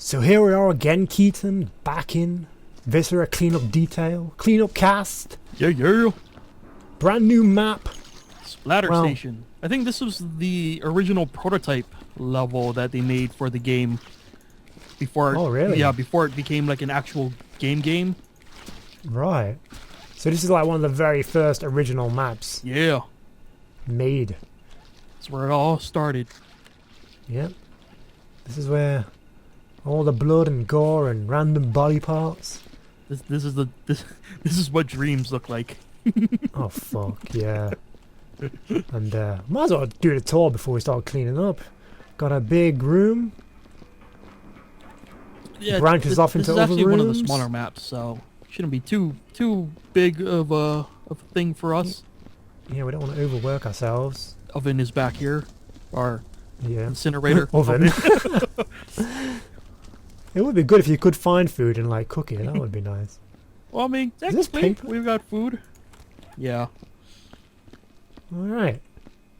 So here we are again, Keaton, back in Viscera Cleanup Detail, Cleanup Cast. Yeah. Brand new map. Splatter Station. I think this was the original prototype level that they made for the game before. Oh, really? Yeah, before it became like an actual game. Right. So this is like one of the very first original maps Yeah. made. That's where it all started. Yep. This is where all the blood and gore and random body parts. This is what dreams look like. Oh fuck yeah. And might as well do the tour before we start cleaning up. Got a big room. Yeah, branches off into other rooms. This is actually one of the rooms. smaller maps, so shouldn't be too big of a thing for us. Yeah, we don't want to overwork ourselves. Oven is back here. Our Yeah. incinerator Oven. It would be good if you could find food and like cook it. That would be nice. Well, I mean, Is this technically, paper? we've got food. Yeah. All right.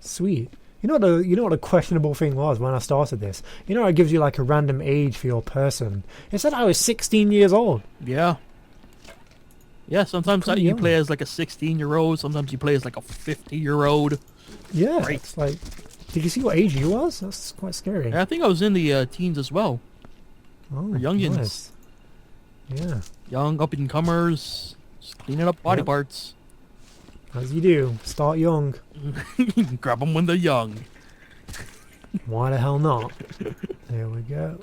Sweet. You know what the questionable thing was when I started this? You know, it gives you like a random age for your person. It said I was 16 years old. Yeah. Yeah, sometimes Pretty you young. play as like a 16-year-old. Sometimes you play as like a 50-year-old. Yeah. Right. It's like, did you see what age you was? That's quite scary. I think I was in the teens as well. Oh, youngins. nice. Yeah. Young up-and-comers. Just cleaning up body Yep. parts. As you do. Start young. Grab them when they're young. Why the hell not? There we go.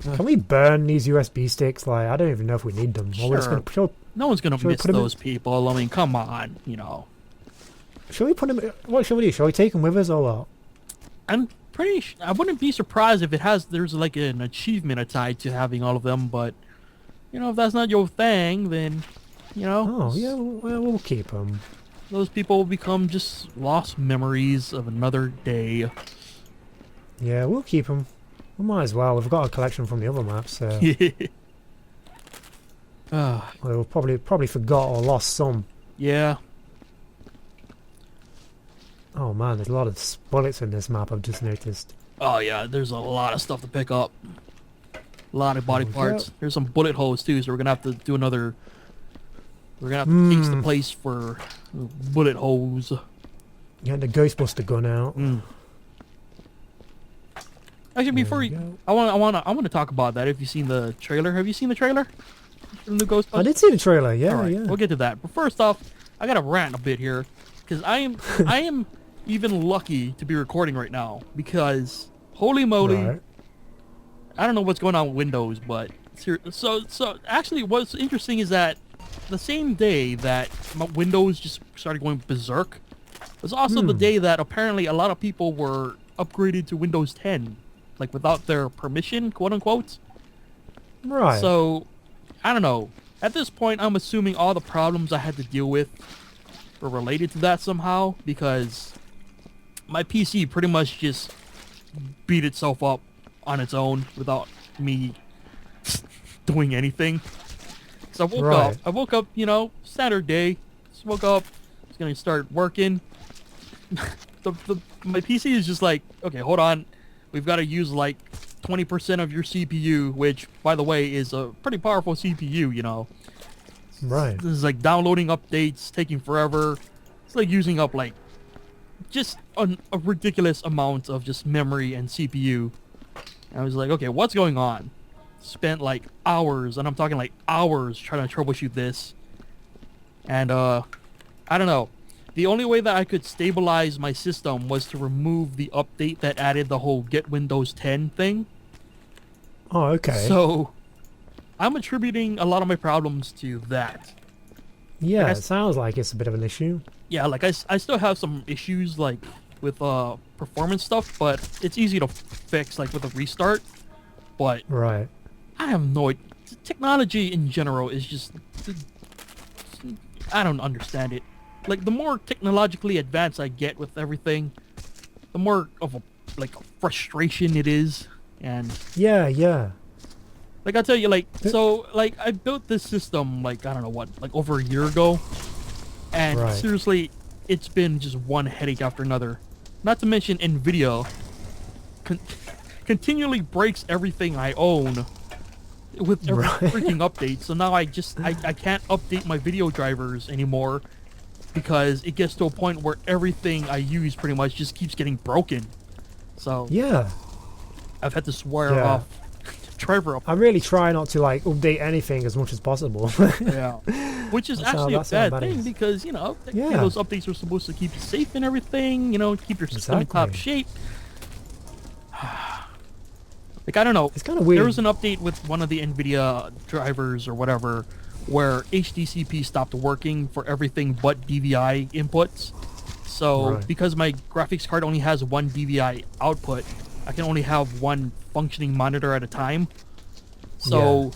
Can we burn these USB sticks? Like, I don't even know if we need them. Or we're just Sure. gonna, No one's going Should to we miss put 'em in- those people. I mean, come on, you know. shall we put them? What shall we do? Shall we take them with us or what? I'm I wouldn't be surprised if there's like an achievement tied to having all of them, but, you know, if that's not your thing, then, you know. Oh yeah, we'll keep them. Those people will become just lost memories of another day. Yeah, we'll keep them. We might as well. We've got a collection from the other maps, so Ah, we'll probably forgot or lost some. yeah. Oh man, there's a lot of bullets in this map. I've just noticed. Oh, yeah, there's a lot of stuff to pick up. A lot of body There we parts. go. There's some bullet holes, too, so we're going to have to do another... We're going to have to fix the place for bullet holes. You had the Ghostbuster gun out. Actually, before There we you... go. I want to talk about that if you've seen the trailer. Have you seen the trailer? From the Ghostbusters? I did see the trailer. Yeah, All right, yeah. we'll get to that. But first off, I got to rant a bit here. Because I am even lucky to be recording right now. Because, holy moly... Right. I don't know what's going on with Windows, but so actually what's interesting is that the same day that Windows just started going berserk was also the day that apparently a lot of people were upgraded to Windows 10, like without their permission, quote unquote. Right. So, I don't know. At this point, I'm assuming all the problems I had to deal with were related to that somehow, because my PC pretty much just beat itself up on its own without me doing anything. So I woke up, you know, standard day. Just woke up, was gonna start working. My PC is just like, okay, hold on. We've got to use like 20% of your CPU, which, by the way, is a pretty powerful CPU, you know. Right. This is like downloading updates, taking forever. It's like using up like just a ridiculous amount of just memory and CPU. And I was like, okay, what's going on? Spent like hours, and I'm talking like hours trying to troubleshoot this. And I don't know. The only way that I could stabilize my system was to remove the update that added the whole Get Windows 10 thing. Oh, okay. So I'm attributing a lot of my problems to that. yeah, like it sounds like it's a bit of an issue. Yeah, like I still have some issues like with performance stuff, but it's easy to fix like with a restart. But Right. I have no technology in general is just I don't understand it. Like the more technologically advanced I get with everything, the more of a frustration it is. And Yeah, yeah. like I tell you, like so like I built this system like I don't know what, like over a year ago. And Right. seriously, it's been just one headache after another. Not to mention NVIDIA continually breaks everything I own with every Right. freaking update. So now I can't update my video drivers anymore because it gets to a point where everything I use pretty much just keeps getting broken. So Yeah. I've had to swear Yeah. off driver I really try not to like update anything as much as possible. Yeah, which is That's how- actually a that's how bad bad it thing is. because Yeah. those updates are supposed to keep you safe and everything. Keep your system in top Exactly. shape. Like I don't know, It's kind of weird. there was an update with one of the NVIDIA drivers or whatever where HDCP stopped working for everything but DVI inputs. So Right. because my graphics card only has one DVI output, I can only have one functioning monitor at a time. So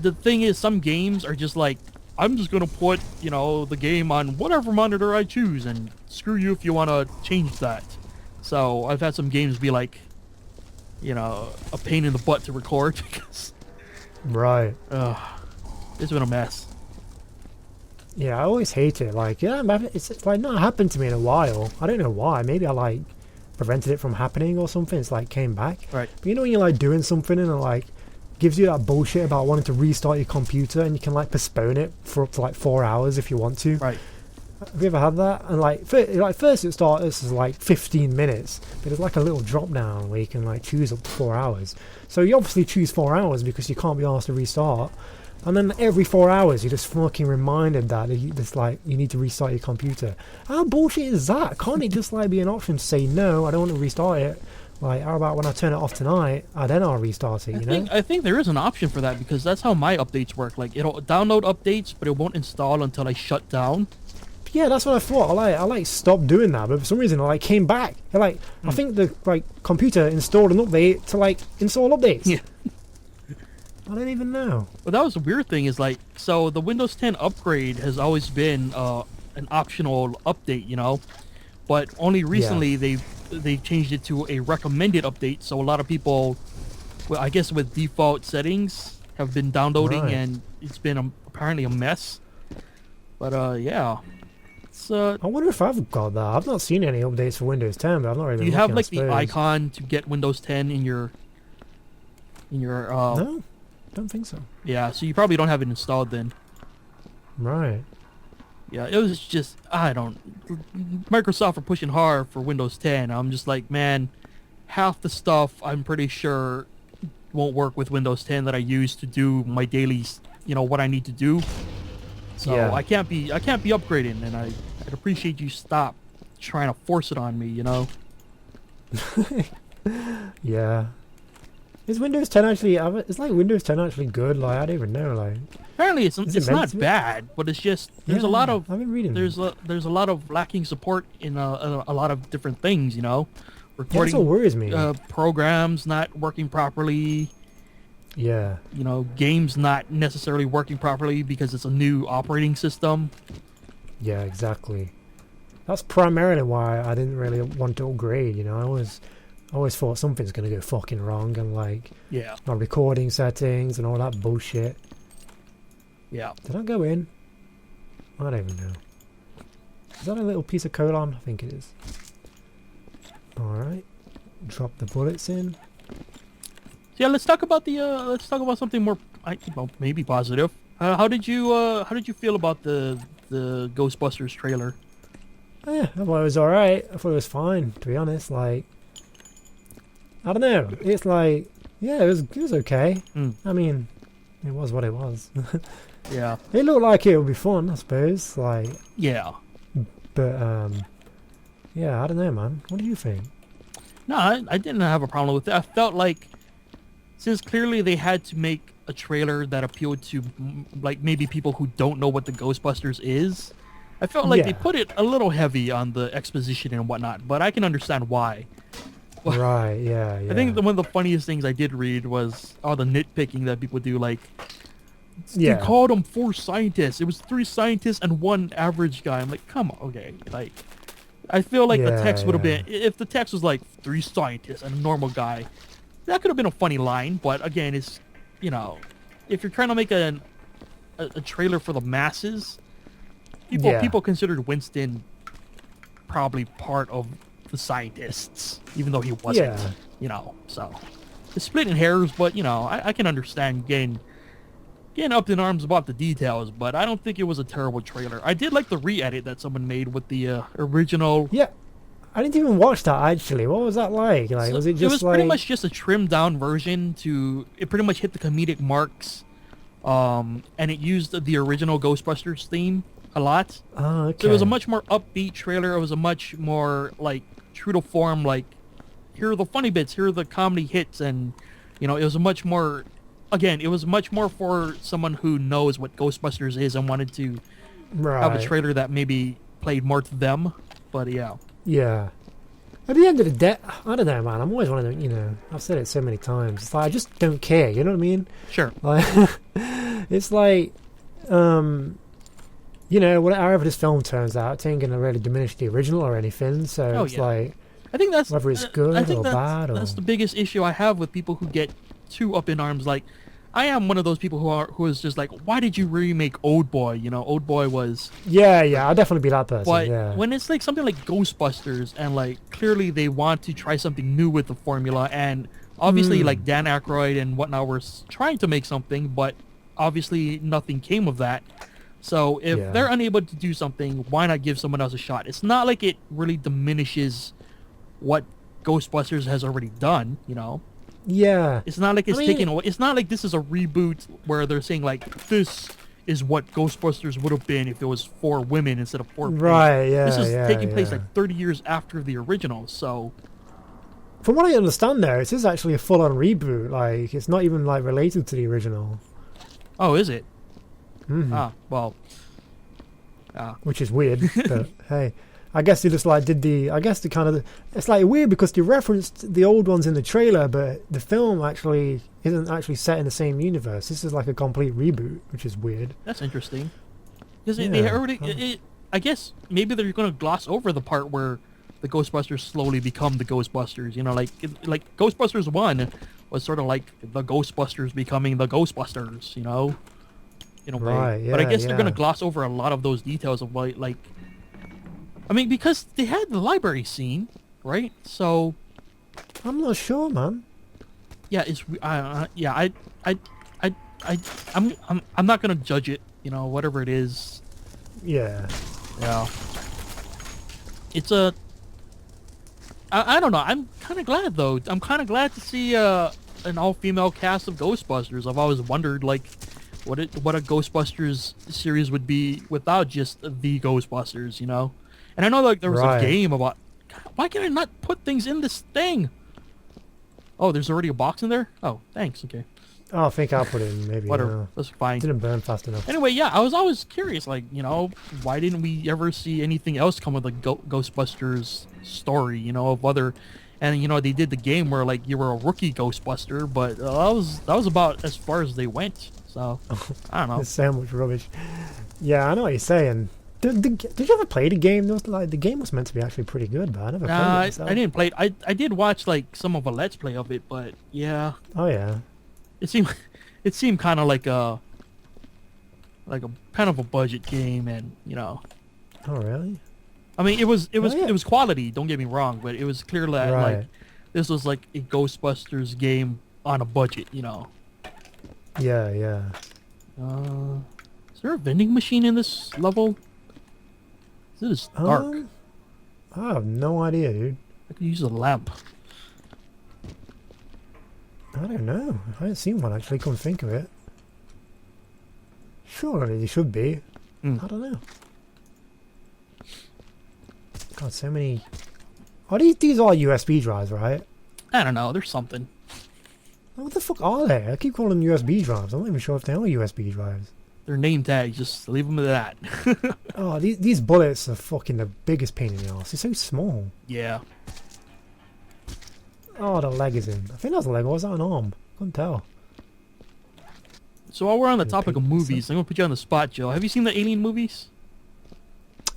the thing is, some games are just like, I'm just gonna put the game on whatever monitor I choose, and screw you if you want to change that. So I've had some games be like, a pain in the butt to record because Right. it's been a mess. Yeah, I always hate it. Like, yeah, it's like not happened to me in a while. I don't know why. Maybe I like prevented it from happening or something. It's like came back. Right. But when you're like doing something and it like gives you that bullshit about wanting to restart your computer and you can like postpone it for up to like 4 hours if you want to. Right. Have you ever had that? And like first it started as like 15 minutes, but there's like a little drop down where you can like choose up to 4 hours. So you obviously choose 4 hours because you can't be asked to restart. And then every 4 hours you're just fucking reminded that you need to restart your computer. How bullshit is that? Can't it just like be an option to say no, I don't want to restart it? Like, how about when I turn it off tonight, then I'll restart it, I think there is an option for that because that's how my updates work. Like it'll download updates, but it won't install until I shut down. Yeah, that's what I thought. I stopped doing that, but for some reason I came back. I think the computer installed an update to like install updates. Yeah. I don't even know. Well, that was the weird thing is like, so the Windows 10 upgrade has always been an optional update, but only recently they've changed it to a recommended update. So a lot of people, well, I guess with default settings, have been downloading, Right. and it's been apparently a mess. But yeah, it's I wonder if I've got that. I've not seen any updates for Windows 10, but I've not really. do you have looking, like I the suppose. icon to get Windows 10 in your No, don't think so. yeah, so you probably don't have it installed then. Right. Yeah, it was just, Microsoft are pushing hard for Windows 10. I'm just like, man, half the stuff I'm pretty sure won't work with Windows 10 that I use to do my daily, what I need to do. So Yeah. I can't be upgrading, and I'd appreciate you stop trying to force it on me, Yeah. Is Windows 10 actually? Is like Windows 10 actually good? Like I don't even know. Like Apparently it's Is it meant not to be? bad, but it's just there's a yeah, lot of I've been reading. there's a lot of lacking support in a lot of different things, Yeah, that's what recording worries me. programs not working properly, Yeah. games not necessarily working properly because it's a new operating system. Yeah, exactly. That's primarily why I didn't really want to upgrade. I always thought something's gonna go fucking wrong, and like Yeah, my recording settings and all that bullshit. yeah. Did I go in? I don't even know. Is that a little piece of colon? I think it is. Alright. Drop the bullets in. So yeah, let's talk about something more, maybe positive. How did you feel about the Ghostbusters trailer? Oh, yeah, I thought it was alright. I thought it was fine, to be honest. Like, I don't know. It's like, yeah, it was okay. I mean, it was what it was. Yeah, It looked like it would be fun, I suppose. Like, yeah. but yeah, I don't know, man. What do you think? No, I didn't have a problem with it. I felt like since clearly they had to make a trailer that appealed to like maybe people who don't know what the Ghostbusters is, I felt like they Yeah. put it a little heavy on the exposition and whatnot, but I can understand why. Right? Yeah. I think one of the funniest things I did read was all the nitpicking that people do, like, Yeah. they called them 4 scientists. It was 3 scientists and 1 average guy. I'm like, come on, okay. Like, I feel like the Yeah, text would have yeah. been, if the text was like 3 scientists and a normal guy, that could have been a funny line. But again, it's, if you're trying to make a trailer for the masses, Yeah. people considered Winston probably part of the scientists, even though he wasn't. Yeah. You know, so it's splitting hairs, but you know, I can understand getting up in arms about the details, but I don't think it was a terrible trailer. I did like the re-edit that someone made with the original. Yeah. I didn't even watch that actually. What was that like? Like, So was it just it was like? pretty much just a trimmed down version to. It pretty much hit the comedic marks, and it used the original Ghostbusters theme a lot. Oh, okay. So it was a much more upbeat trailer. It was a much more like true to form. Like, here are the funny bits. Here are the comedy hits, and you know, it was a much more. Again, it was much more for someone who knows what Ghostbusters is and wanted to have a right. trailer that maybe played more to them. But yeah. Yeah. At the end of the day, I don't know, man. I'm always one of the, you know, I've said it so many times. It's like I just don't care. You know what I mean? Sure. Like, it's like, you know, however this film turns out, it ain't gonna really diminish the original or anything. So Oh, it's yeah. like, I think that's whether it's I good think or bad, or that's the biggest issue I have with people who get too up in arms. Like, I am one of those people who is just like, why did you remake Old Boy? You know, Old Boy was. yeah, I'll definitely be that person. But Yeah, when it's like something like Ghostbusters and like clearly they want to try something new with the formula, and obviously like Dan Aykroyd and whatnot were trying to make something, but obviously nothing came of that. So if Yeah. they're unable to do something, why not give someone else a shot? It's not like it really diminishes what Ghostbusters has already done, you know. yeah, It's not like it's I mean- taking away. It's not like this is a reboot where they're saying like this is what Ghostbusters would have been if it was 4 women instead of 4 men. right, yeah, This is yeah, taking place yeah. like 30 years after the original, so From what I understand, though, it is actually a full-on reboot. Like, it's not even like related to the original. oh, is it? Mhm. Ah, well, Which is weird, but hey, I guess they just like did the. I guess the kind of. It's like weird because they referenced the old ones in the trailer, but the film actually isn't actually set in the same universe. This is like a complete reboot, which is weird. that's interesting. Because they Yeah. already, I guess maybe they're going to gloss over the part where the Ghostbusters slowly become the Ghostbusters. You know, like Ghostbusters 1 was sort of like the Ghostbusters becoming the Ghostbusters. You know, in a way. Right, But I yeah, guess they're going to yeah. gloss over a lot of those details of like. I mean, because they had the library scene, right? So I'm not sure, man. yeah, it's yeah. I'm not gonna judge it. You know, whatever it is. Yeah, Yeah. It's a. I don't know. I'm kind of glad though. I'm kind of glad to see an all-female cast of Ghostbusters. I've always wondered like what a Ghostbusters series would be without just the Ghostbusters. You know, and I know like there was Right. a game about. God, why can I not put things in this thing? Oh, there's already a box in there. Oh, thanks. Okay, oh, I think I'll put it in maybe. whatever. That's fine. Didn't burn fast enough. Anyway, yeah, I was always curious, like, you know, why didn't we ever see anything else come with the Ghostbusters story, you know, of other, and you know, they did the game where like you were a rookie Ghostbuster, but that was about as far as they went. So I don't know. There's so much rubbish. Yeah, I know what you're saying. Did you ever play the game? There was, like, the game was meant to be actually pretty good, but I never played it I myself. didn't play it. I did watch like some of a Let's Play of it, but yeah, Oh yeah. it seemed kind of like a kind of a budget game, and you know. Oh really? I mean, it was yeah. it was quality. Don't get me wrong, but it was clear that Right. like this was like a Ghostbusters game on a budget. You know. Yeah, yeah. Is there a vending machine in this level? This is dark. I have no idea, dude. I could use a lamp. I don't know. I haven't seen one actually. Come think of it. Surely there should be. Mm. I don't know. God, so many. Oh, these are USB drives, right? I don't know. There's something. What the fuck are they? I keep calling them USB drives. I'm not even sure if they are USB drives. They're name tags. Just leave them at that. Oh, these bullets are fucking the biggest pain in the ass. They're so small. Yeah. Oh, the leg is in. I think that's a leg. Or was that an arm? Couldn't tell. So while we're on the Good topic of pick. movies, I'm gonna put you on the spot, Joe. Have you seen the Alien movies?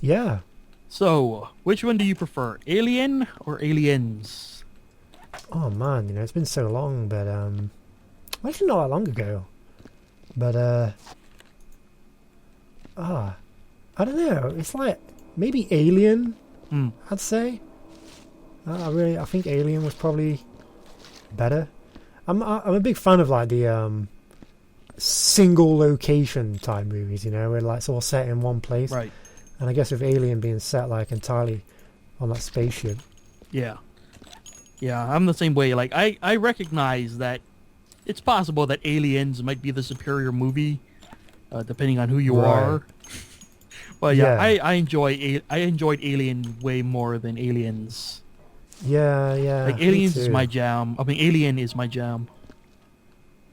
Yeah. So, which one do you prefer, Alien or Aliens? Oh man, you know, it's been so long, but actually not that long ago. But I don't know. It's like maybe Alien, Hmm. I'd say. I think Alien was probably better. I'm a big fan of like the single location type movies, you know, where like it's all set in one place. Right. And I guess with Alien being set like entirely on that spaceship. Yeah. Yeah, I'm the same way. Like, I recognize that it's possible that Aliens might be the superior movie, depending on who you are. But yeah, I enjoyed Alien way more than Aliens. Yeah. Like, Aliens is my jam. I mean, Alien is my jam.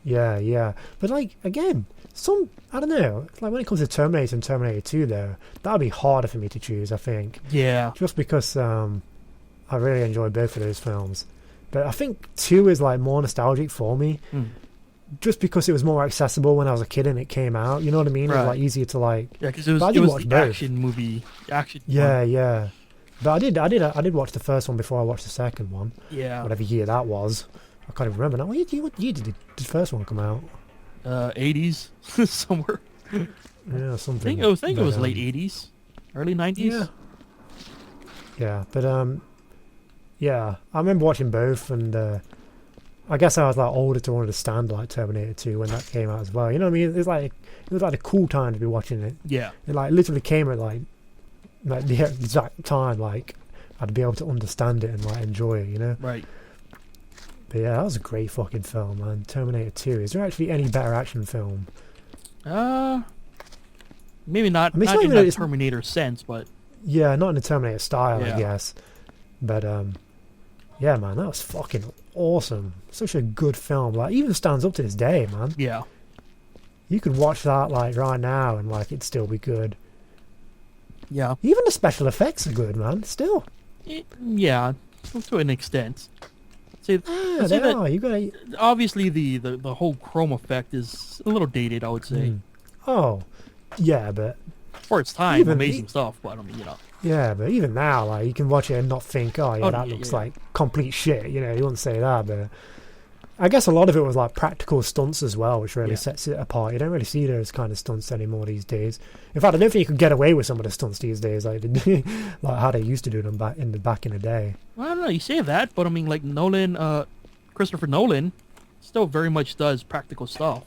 Yeah. But like, again, I don't know, like when it comes to Terminator and Terminator 2 though, that would be harder for me to choose, I think. Yeah. Just because I really enjoy both of those films. But I think 2 is like more nostalgic for me. Just because it was more accessible when I was a kid and it came out, you know what I mean? Right. It was like easier to like. Yeah, because it was the action movie. Yeah. But I did watch the first one before I watched the second one. Yeah. Whatever year that was, I can't even remember now. What year did the first one come out? 80s somewhere. Yeah, something. I think it was late 80s, early 90s. Yeah, but yeah, I remember watching both, and I guess I was like older to understand like Terminator 2 when that came out as well. You know what I mean? It was like a cool time to be watching it. Yeah. It like literally came at like the exact time like I'd be able to understand it and like enjoy it, you know? Right. But yeah, that was a great fucking film, man. Terminator 2. Is there actually any better action film? Maybe not. I mean, not in the Terminator sense, but yeah, not in the Terminator style, I guess. But yeah, man, that was fucking awesome. Such a good film. Like, even stands up to this day, man. Yeah. You could watch that like right now and like it'd still be good. Yeah. Even the special effects are good, man. Still. Yeah, to an extent. They are. You got obviously the whole chrome effect is a little dated, I would say. Oh, yeah, but for its time, amazing stuff. But I mean, you know. Yeah, but even now, like you can watch it and not think, that looks like complete shit. You know, you wouldn't say that, but I guess a lot of it was like practical stunts as well, which really sets it apart. You don't really see those kind of stunts anymore these days. In fact, I don't think you could get away with some of the stunts these days, like like how they used to do them back in the day. Well, I don't know. You say that, but I mean, like Christopher Nolan, still very much does practical stuff.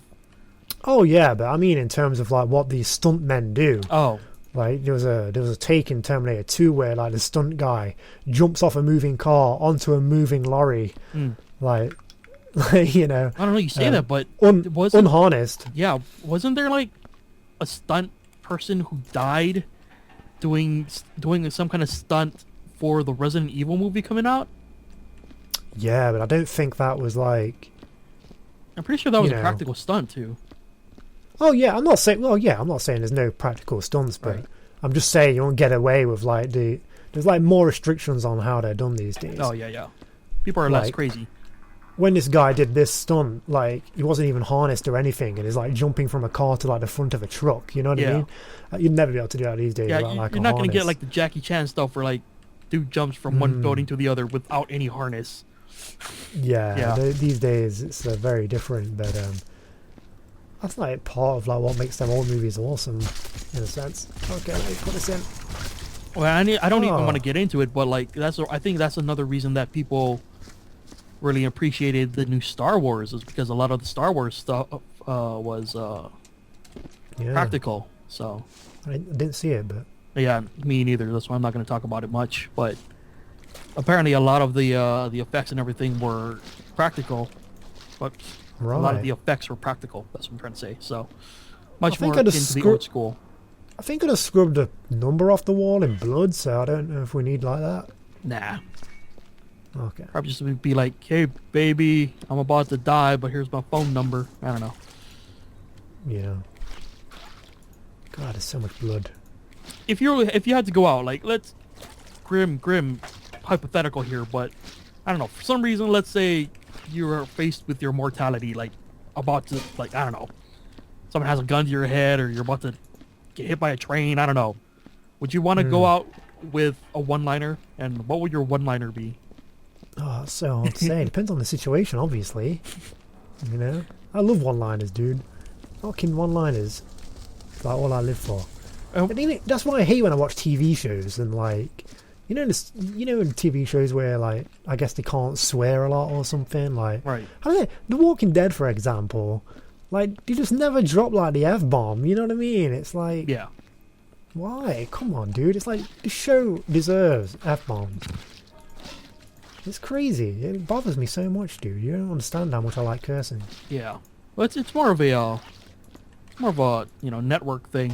Oh yeah, but I mean in terms of like what these stunt men do. Oh. Like there was a take in Terminator 2 where like the stunt guy jumps off a moving car onto a moving lorry, like you know. I don't know. You say that, but unharnessed. Yeah, wasn't there like a stunt person who died doing some kind of stunt for the Resident Evil movie coming out? Yeah, but I don't think that was like. I'm pretty sure that was a practical stunt too. Oh yeah, I'm not saying. Well, yeah, I'm not saying there's no practical stunts, but I'm just saying you won't get away with like there's like more restrictions on how they're done these days. Oh yeah. People are less crazy. When this guy did this stunt, like he wasn't even harnessed or anything, and he's like jumping from a car to like the front of a truck. You know what I mean? You'd never be able to do that these days. Yeah, without, you're not going to get like the Jackie Chan stuff where like dude jumps from one building to the other without any harness. Yeah. These days it's very different, but that's like part of like what makes them old movies awesome, in a sense. Okay, let me put this in. Well, I don't even want to get into it, but like I think that's another reason that people really appreciated the new Star Wars, is because a lot of the Star Wars stuff was practical. So I didn't see it, but yeah, me neither. That's why I'm not going to talk about it much. But apparently, a lot of the effects and everything were practical, but a lot of the effects were practical. That's what I'm trying to say. So much more into the old school. I think I'd have scrubbed a number off the wall in blood, so I don't know if we need like that. Nah. Okay. Probably just be like, hey, baby, I'm about to die, but here's my phone number. I don't know. Yeah. God, there's so much blood. If you had to go out, like, let's grim hypothetical here, but I don't know. For some reason, let's say you're faced with your mortality, like about to, like, I don't know, someone has a gun to your head, or you're about to get hit by a train. I don't know. Would you want to go out with a one-liner, and what would your one-liner be? Oh, it's so hard to say. It depends on the situation, obviously. You know, I love one-liners, dude. Fucking one-liners. It's like all I live for. That's why I hate when I watch TV shows and like you know in TV shows where like I guess they can't swear a lot or something like. Right. I don't know. The Walking Dead, for example, like they just never drop like the F-bomb. You know what I mean? It's like, Yeah. why? Come on, dude. It's like the show deserves F-bombs. It's crazy. It bothers me so much, dude. You don't understand how much I like cursing. Yeah. Well, it's more of a network thing.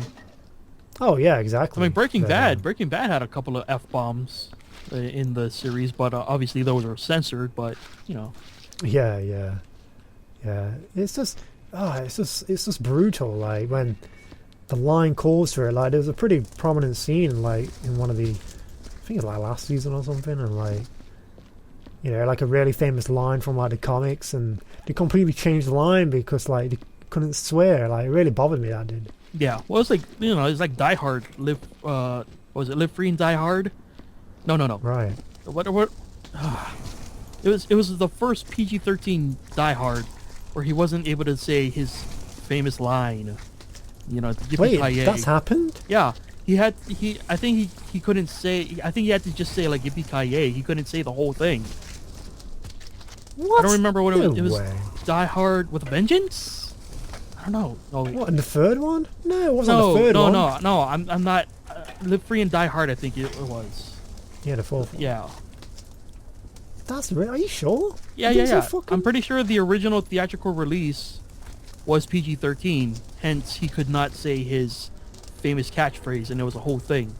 Oh yeah, exactly. I mean, Breaking But, Bad had a couple of F-bombs in the series, but obviously those are censored. But Yeah. It's just it's just brutal. Like when the line calls for it. Like there's a pretty prominent scene like in one of the, I think it's like last season or something, and like like a really famous line from like the comics, and they completely changed the line because like they couldn't swear. Like it really bothered me, that did. yeah. Well, it's like it's like Die Hard. Live Live Free and Die Hard? No. Right. What? It was the first PG-13 Die Hard where he wasn't able to say his famous line. Wait, yippee-ki-yay. that's happened? Yeah, I think he couldn't say. I think he had to just say like yippee-ki-yay. He couldn't say the whole thing. What? I don't remember what it was. No It was way. Die Hard with a Vengeance. I don't know. Oh, What, in the third one? No, it wasn't the third one. No. I'm not. Live Free and Die Hard. I think it was. Yeah, the fourth one. Yeah. That's real. Are you sure? Yeah. You think so fucking- I'm pretty sure the original theatrical release was PG-13. Hence, he could not say his famous catchphrase, and it was a whole thing.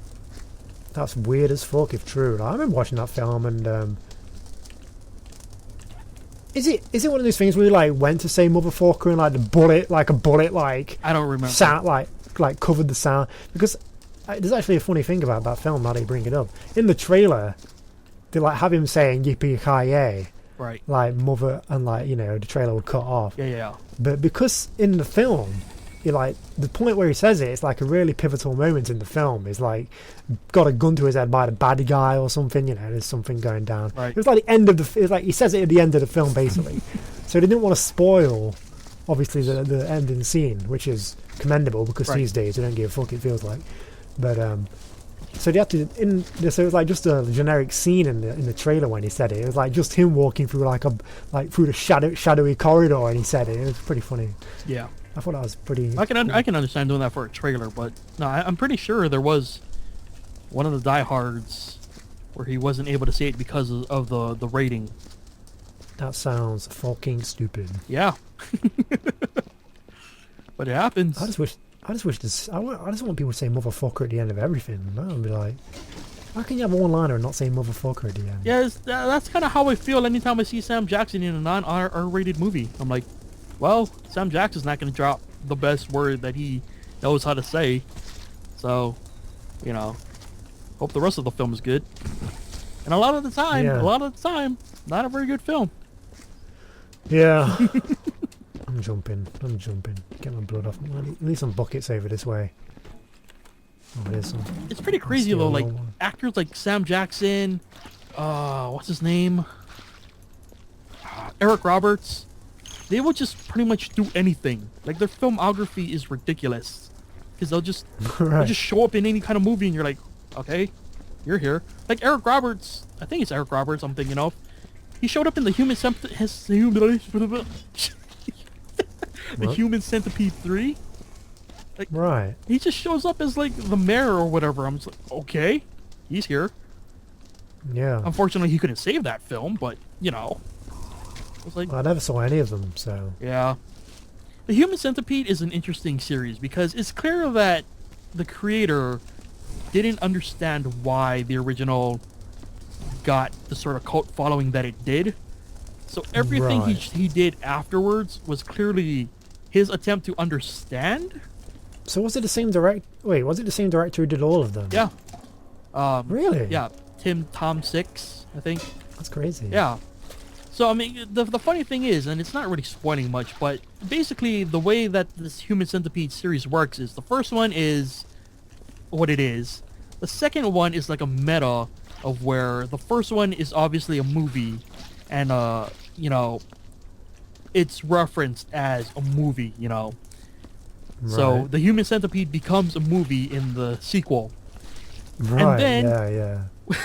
That's weird as fuck if true. Like, I remember watching that film, and is it one of those things where you like went to say motherfucker and like a bullet like I don't remember. sound like covered the sound? Because there's actually a funny thing about that film now that you bring it up. In the trailer, they like have him saying yippee-ki-yay, Right. like mother, and like the trailer would cut off. Yeah. But because in the film, like the point where he says it's like a really pivotal moment in the film. Is like got a gun to his head by the bad guy or something. There's something going down. Right. It was like the end of the. It's like he says it at the end of the film basically. So they didn't want to spoil, obviously the ending scene, which is commendable because Right. these days they don't give a fuck. It feels like, but so they had to so it was like just a generic scene in the trailer when he said it. It was like just him walking through through the shadowy corridor, and he said it. It was pretty funny. Yeah. I thought that was pretty. I can understand doing that for a trailer, but no, I'm pretty sure there was one of the Die Hards where he wasn't able to say it because of the rating. That sounds fucking stupid. Yeah. But it happens. I just wish this. I just want people to say motherfucker at the end of everything. That would be like, how can you have one liner and not say motherfucker at the end? Yeah, that's kind of how I feel anytime I see Sam Jackson in a non-R-rated movie. I'm like, well, Sam Jackson's not going to drop the best word that he knows how to say. So, hope the rest of the film is good. And a lot of the time, not a very good film. Yeah. I'm jumping. Get my blood off. I need some buckets over this way. Oh, there's some. It's pretty crazy steal though, another like one. actors like Sam Jackson, what's his name? Eric Roberts. They will just pretty much do anything. Like their filmography is ridiculous. Because they'll just Right. show up in any kind of movie and you're like, okay, you're here. Like Eric Roberts, I think it's Eric Roberts I'm thinking of. He showed up in the Human Centipede 3. Right. He just shows up as like the mayor or whatever. I'm just like, okay, he's here. Yeah. Unfortunately, he couldn't save that film, but it was like, I never saw any of them, so. yeah. The Human Centipede is an interesting series because it's clear that the creator didn't understand why the original got the sort of cult following that it did. So everything Right. he did afterwards was clearly his attempt to understand. So was it the same was it the same director who did all of them? Yeah. Really? Yeah. Tom Six, I think. That's crazy. Yeah. So, I mean, the funny thing is, and it's not really spoiling much, but basically the way that this Human Centipede series works is the first one is what it is. The second one is like a meta of where the first one is obviously a movie and, it's referenced as a movie, So Right. the Human Centipede becomes a movie in the sequel. Right. then- Yeah.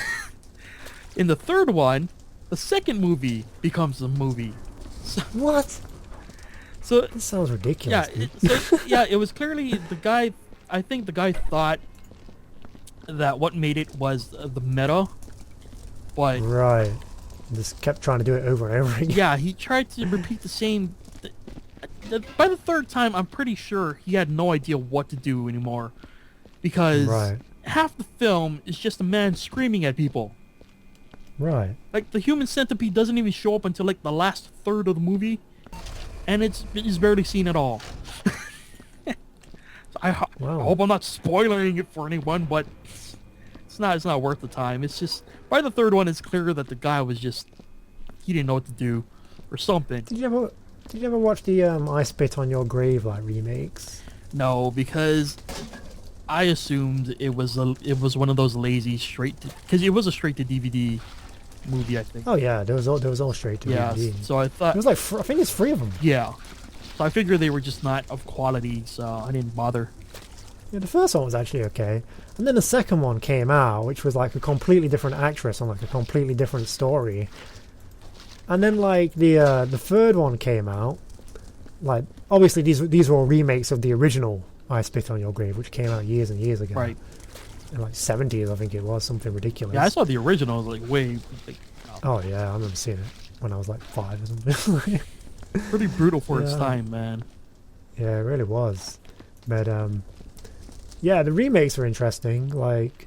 In the third one, the second movie becomes a movie. What? So This sounds yeah, ridiculous. Dude. it was clearly the guy. I think the guy thought that what made it was the meta, but Right. Just kept trying to do it over and over again. yeah, he tried to repeat the same. By the third time, I'm pretty sure he had no idea what to do anymore, because Right. half the film is just a man screaming at people. Right. Like, the human centipede doesn't even show up until like the last third of the movie, and it's barely seen at all. So I Wow. hope I'm not spoiling it for anyone, but it's not worth the time. It's just by the third one, it's clear that the guy was just, he didn't know what to do, or something. Did you ever watch the I Spit on Your Grave like remakes? No, because I assumed it was one of those lazy because it was a straight to DVD movie, I think. Oh yeah, there was all straight to Yeah, DVD. so I thought, It was like I think it's 3 of them. yeah. So I figured they were just not of quality, so I didn't bother. Yeah, the first one was actually okay, and then the second one came out, which was like a completely different actress on like a completely different story. And then like the third one came out. Like obviously these were all remakes of the original I Spit on Your Grave, which came out years and years ago. Right. In like 70s, I think it was, something ridiculous. Yeah, I saw the original, like way, like, Oh yeah, I remember seeing it when I was like 5 or something. pretty brutal for its Yeah. time, man. Yeah, it really was. But yeah, the remakes were interesting. Like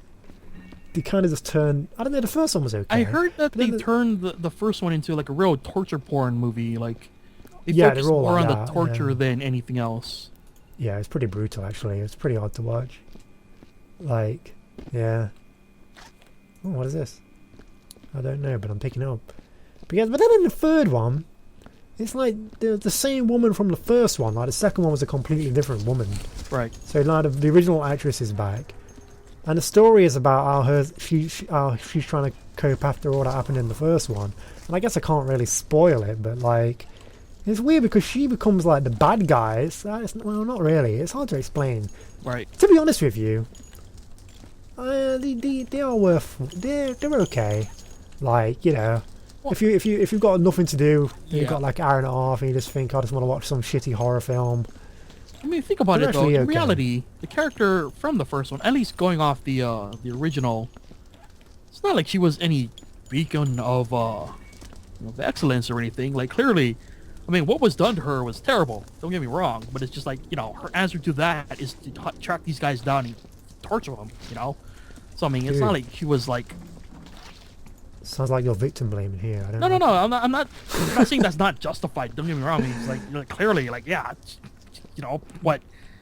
they kind of just turned. I don't know. The first one was okay. I heard that But then they turned the first one into like a real torture porn movie. Like, they Yeah, focused they're all more like on that, the torture yeah. than anything else. Yeah, it's pretty brutal actually. It's pretty hard to watch. Like, yeah. Oh, what is this? I don't know, but I'm picking it up. But yeah, but then in the third one, it's like the same woman from the first one. Like the second one was a completely different woman. Right. So like the original actress is back, and the story is about how she's trying to cope after all that happened in the first one. And I guess I can't really spoil it, but like it's weird because she becomes like the bad guy. Well, not really. It's hard to explain. Right. To be honest with you, they are worth. They're okay. Like, you know, Well, if you've got nothing to do, Yeah. you've got like an hour and a half, and you just think I just want to watch some shitty horror film. I mean, think about They're it though. actually In okay. reality, the character from the first one, at least going off the original, it's not like she was any beacon of excellence or anything. Like, clearly, I mean, what was done to her was terrible. Don't get me wrong, but it's just like, you know, her answer to that is to track these guys down and torture them. You know, so I mean, it's Dude. not like she was like, Sounds like you're victim blaming here. I don't no, know. I'm not saying that's not justified. Don't get me wrong. I mean, it's like, you know, clearly, like, yeah, you know, what.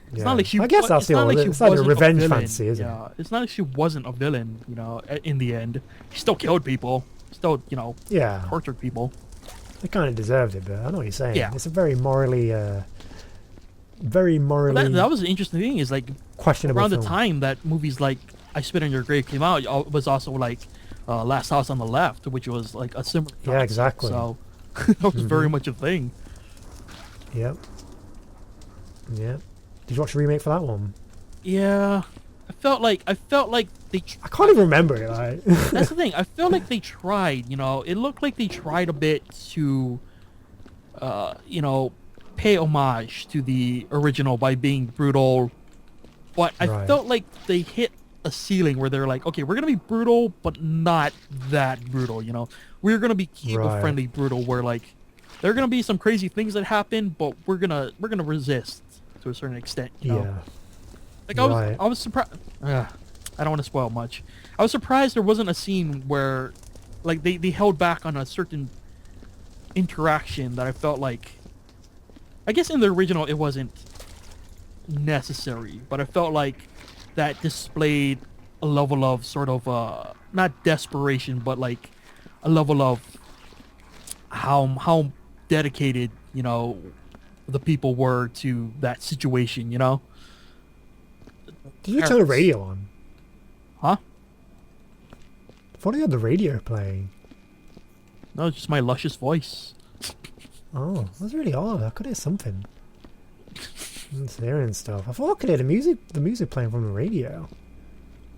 It's Yeah. not like she. I guess that's it's not all like it she is. It's like a wasn't revenge villain. fantasy, isn't it? Yeah, it's not like she wasn't a villain. You know, in the end, she still killed people. Still, you know, Yeah, tortured people. they kind of deserved it, but I know what you're saying. Yeah. It's a very morally That was the interesting thing is like questionable around film. the time that movies like I Spit on Your Grave came out, it was also like Last House on the Left, which was like a similar. Yeah, concept. exactly. So that was very Mhm. much a thing. Yep. Yep. Did you watch the remake for that one? Yeah, I felt like they. I can't even remember it. Like. That's the thing. I feel like they tried. You know, it looked like they tried a bit to, you know, pay homage to the original by being brutal, but I Right. felt like they hit a ceiling where they're like, okay, we're gonna be brutal, but not that brutal. You know, we're gonna be keto-friendly brutal, where like there are gonna be some crazy things that happen, but we're gonna resist to a certain extent. You know? Yeah. Like Right. I was surprised. I don't want to spoil much. I was surprised there wasn't a scene where, like, they held back on a certain interaction that I felt like. I guess in the original it wasn't necessary, but I felt like that displayed a level of sort of not desperation, but like a level of how dedicated, you know, the people were to that situation. You know. Did you turn the radio on? Huh? I thought you had the radio playing. No, it's just my luscious voice. Oh, that's really odd. I could hear something. It's hearing stuff. I thought I could hear the music playing from the radio.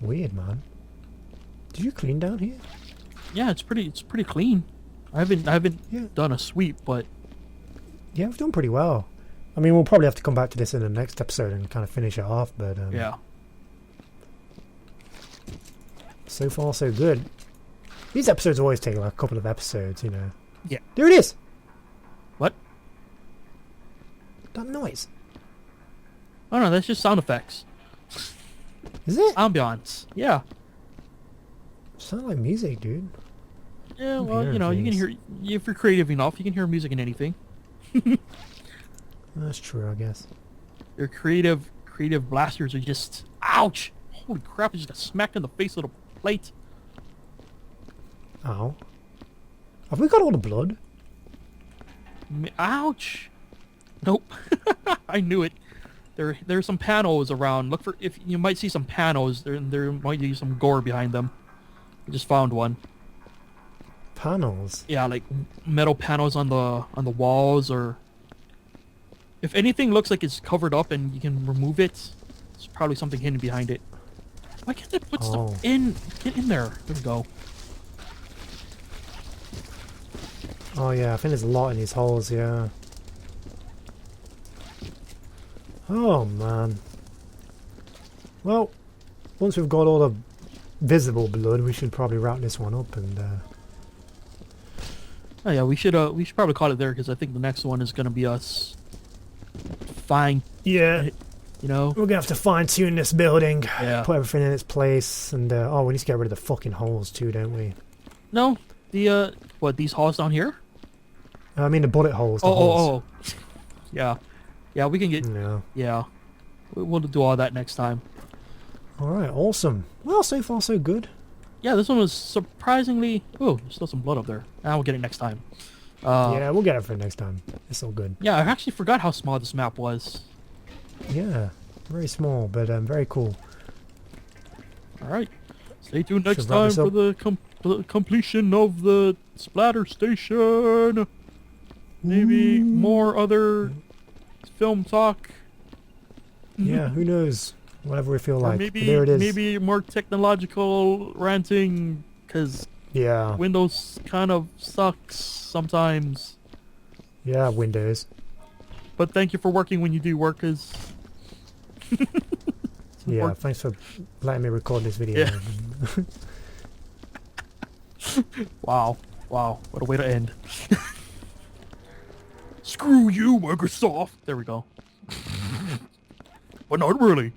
Weird, man. Did you clean down here? Yeah, it's pretty clean. I haven't Yeah. done a sweep, but Yeah, we've done pretty well. I mean, we'll probably have to come back to this in the next episode and kind of finish it off, but yeah. so far so good. These episodes always take like a couple of episodes, you know. Yeah. There it is! What? That noise. Oh no, that's just sound effects. Is it? Ambiance. Yeah. Sound like music, dude. Yeah, I'm well, hearing you know, you can things. hear, if you're creative enough, you can hear music in anything. That's true, I guess. Your creative blasters are just, ouch! Holy crap, I just got smacked in the face with a plate. Ow. Have we got all the blood? Ouch! Nope. I knew it. There's some panels around. Look for, if you might see some panels, there might be some gore behind them. I just found one. Panels? Yeah, like metal panels on the walls, or if anything looks like it's covered up and you can remove it, it's probably something hidden behind it. Why can't they put Oh. stuff in? Get in there. There we go. Oh yeah, I think there's a lot in these holes, yeah. Oh man. Well, once we've got all the visible blood, we should probably wrap this one up and Oh yeah, we should probably call it there, because I think the next one is gonna be us. Fine, yeah, you know. we're gonna have to fine tune this building, Yeah. put everything in its place, and oh, we need to get rid of the fucking holes too, don't we? No, the what, these halls down here? I mean the bullet holes. The holes. Oh. Yeah, yeah. We can get. No. Yeah, we'll do all that next time. All right, awesome. Well, so far so good. Yeah, this one was surprisingly. Oh, there's still some blood up there. We'll get it next time. Yeah, we'll get it for next time. It's all good. Yeah, I actually forgot how small this map was. Yeah, very small, but very cool. All right, stay tuned next Should wrap time this for up. the completion of the splatter station. Maybe more other film talk. Yeah, who knows? Whatever we feel Or like. maybe But there it is. maybe more technological ranting, because Yeah. Windows kind of sucks sometimes. Yeah, Windows. But thank you for working when you do work, cause Yeah, work. thanks for letting me record this video. Yeah. Wow, what a way to end. Screw you, Microsoft. There we go. But not really.